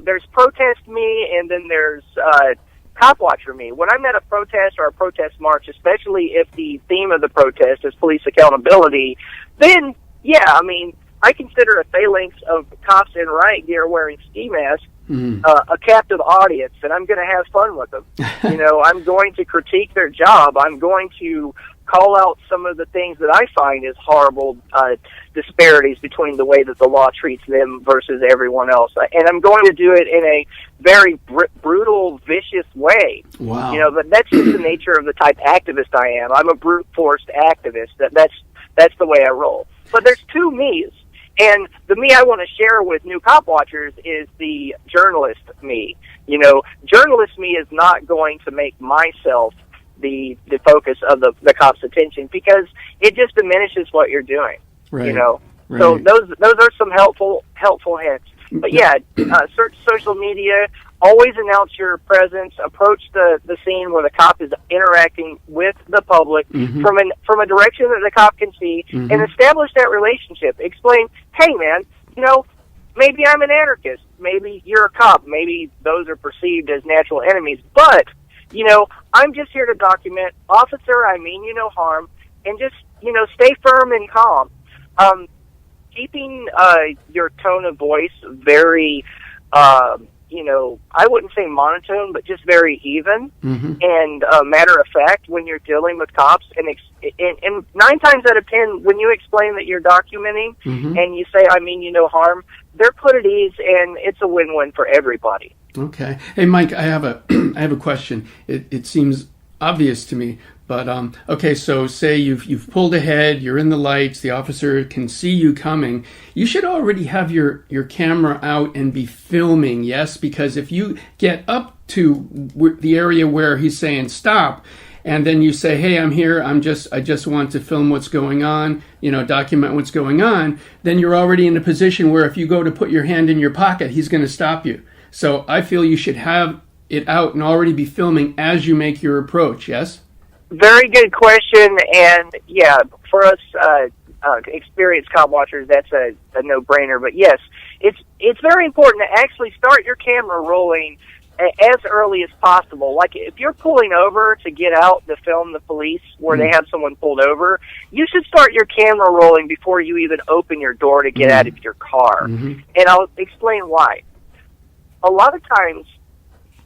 there's protest me, and then there's cop watcher me. When I'm at a protest or a protest march, especially if the theme of the protest is police accountability, then, yeah, I mean, I consider a phalanx of cops in riot gear wearing ski masks a captive audience, and I'm going to have fun with them. I'm going to critique their job. I'm going to call out some of the things that I find is horrible disparities between the way that the law treats them versus everyone else. And I'm going to do it in a very brutal, vicious way. Wow. But that's just the nature of the type activist I am. I'm a brute force activist. That's the way I roll. But there's two me's. And the me I want to share with new cop watchers is the journalist me. Journalist me is not going to make myself the focus of the cops' attention, because it just diminishes what you're doing. Right. Right. So those are some helpful hints. But yeah, search social media. Always announce your presence. Approach the scene where the cop is interacting with the public from a direction that the cop can see, and establish that relationship. Explain, hey man, maybe I'm an anarchist. Maybe you're a cop. Maybe those are perceived as natural enemies. But I'm just here to document. Officer, I mean you no harm, and just stay firm and calm. Keeping your tone of voice very, I wouldn't say monotone, but just very even and matter of fact when you're dealing with cops. And 9 times out of 10, when you explain that you're documenting and you say, I mean you no harm, they're put at ease, and it's a win-win for everybody. Okay. Hey, Mike, I have a question. It seems obvious to me, but okay. So, say you've pulled ahead, you're in the lights, the officer can see you coming. You should already have your camera out and be filming. Yes, because if you get up to the area where he's saying stop, and then you say, hey, I'm here, I just want to film what's going on, document what's going on, then you're already in a position where if you go to put your hand in your pocket, he's going to stop you. So I feel you should have it out and already be filming as you make your approach, yes? Very good question, and yeah, for us experienced cop watchers, that's a no-brainer. But yes, it's very important to actually start your camera rolling as early as possible. Like if you're pulling over to get out to film the police where they have someone pulled over, you should start your camera rolling before you even open your door to get out of your car. And I'll explain why. A lot of times,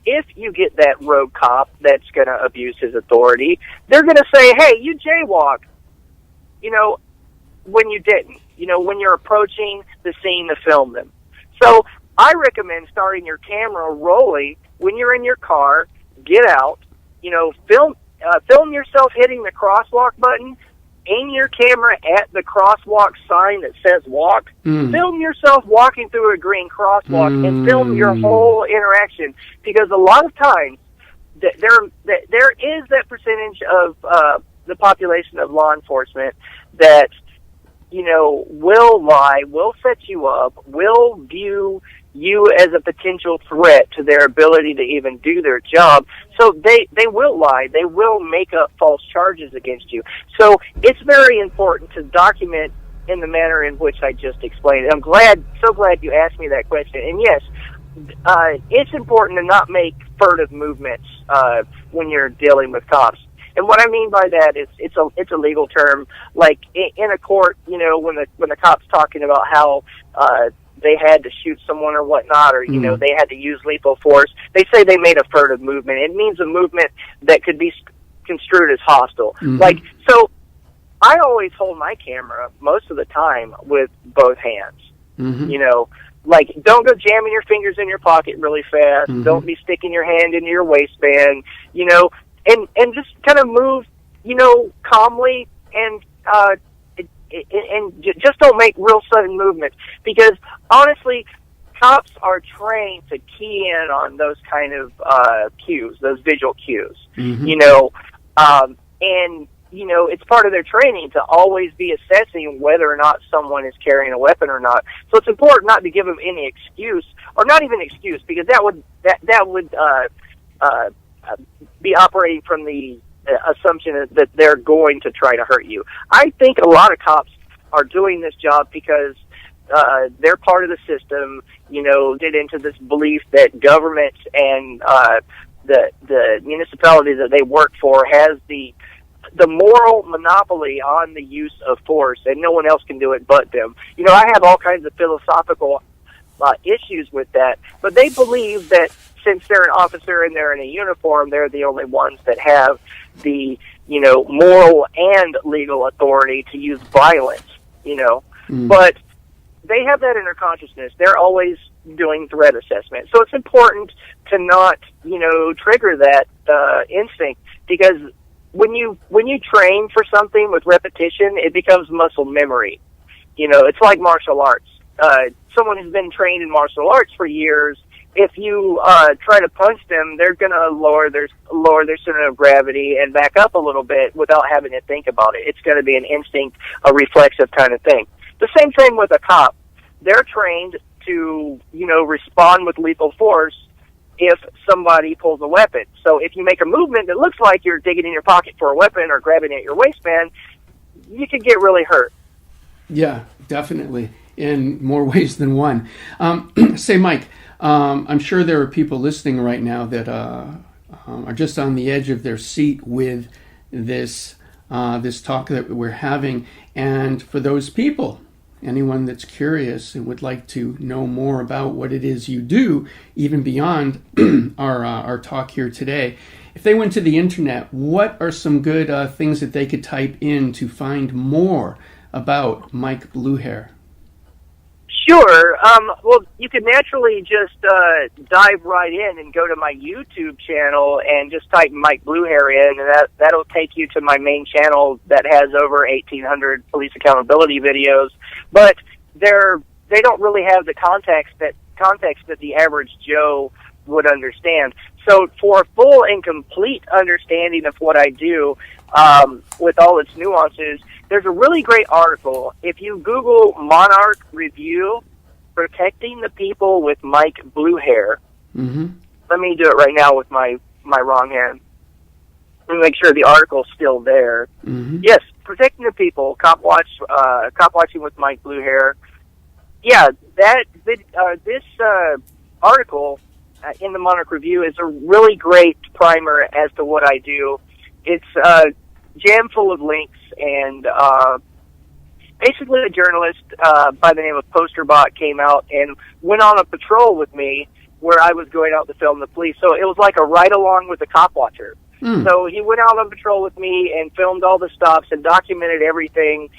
if you get that rogue cop that's going to abuse his authority, they're going to say, hey, you jaywalked, when you didn't, when you're approaching the scene to film them. So I recommend starting your camera rolling when you're in your car, get out, film yourself hitting the crosswalk button, aim your camera at the crosswalk sign that says walk, film yourself walking through a green crosswalk, and film your whole interaction, because a lot of times there is that percentage of the population of law enforcement that will lie, will set you up, will view you as a potential threat to their ability to even do their job. So they will lie. They will make up false charges against you. So it's very important to document in the manner in which I just explained. I'm so glad you asked me that question. And yes, it's important to not make furtive movements when you're dealing with cops. And what I mean by that is it's a legal term. Like in a court, when the cop's talking about how they had to shoot someone or whatnot, or they had to use lethal force, they say they made a furtive movement. It means a movement that could be construed as hostile. Like, so I always hold my camera most of the time with both hands. Like, don't go jamming your fingers in your pocket really fast. Don't be sticking your hand into your waistband. And just kind of move, calmly, and just don't make real sudden movements, because honestly, cops are trained to key in on those kind of cues, those visual cues. And it's part of their training to always be assessing whether or not someone is carrying a weapon or not. So it's important not to give them any excuse, or not even excuse, because that would be operating from the assumption that they're going to try to hurt you. I think a lot of cops are doing this job because they're part of the system, get into this belief that government and the municipality that they work for has the moral monopoly on the use of force, and no one else can do it but them. I have all kinds of philosophical issues with that, but they believe that since they're an officer and they're in a uniform, they're the only ones that have the, moral and legal authority to use violence, But they have that in their consciousness. They're always doing threat assessment. So it's important to not, trigger that instinct, because when you train for something with repetition, it becomes muscle memory. It's like martial arts. Someone who's been trained in martial arts for years, if you try to punch them, they're going to lower their center of gravity and back up a little bit without having to think about it. It's going to be an instinct, a reflexive kind of thing. The same thing with a cop. They're trained to, respond with lethal force if somebody pulls a weapon. So if you make a movement that looks like you're digging in your pocket for a weapon or grabbing at your waistband, you could get really hurt. Yeah, definitely, in more ways than one. Say, Mike, I'm sure there are people listening right now that are just on the edge of their seat with this talk that we're having. And for those people, anyone that's curious and would like to know more about what it is you do, even beyond our talk here today, if they went to the internet, what are some good things that they could type in to find more about Mike BlueHair? Sure. Well, you could naturally just dive right in and go to my YouTube channel and just type Mike BlueHair in, and that'll take you to my main channel that has over 1,800 police accountability videos. But they don't really have the context that the average Joe would understand. So for a full and complete understanding of what I do, with all its nuances, there's a really great article. If you Google Monarch Review, Protecting the People with Mike BlueHair. Mm-hmm. Let me do it right now with my wrong hand. Let me make sure the article's still there. Mm-hmm. Yes, Protecting the People, cop watching with Mike BlueHair. Yeah, this article in the Monarch Review is a really great primer as to what I do. It's jam full of links, and basically a journalist by the name of Posterbot came out and went on a patrol with me where I was going out to film the police. So it was like a ride-along with a cop watcher. So he went out on patrol with me and filmed all the stops and documented everything.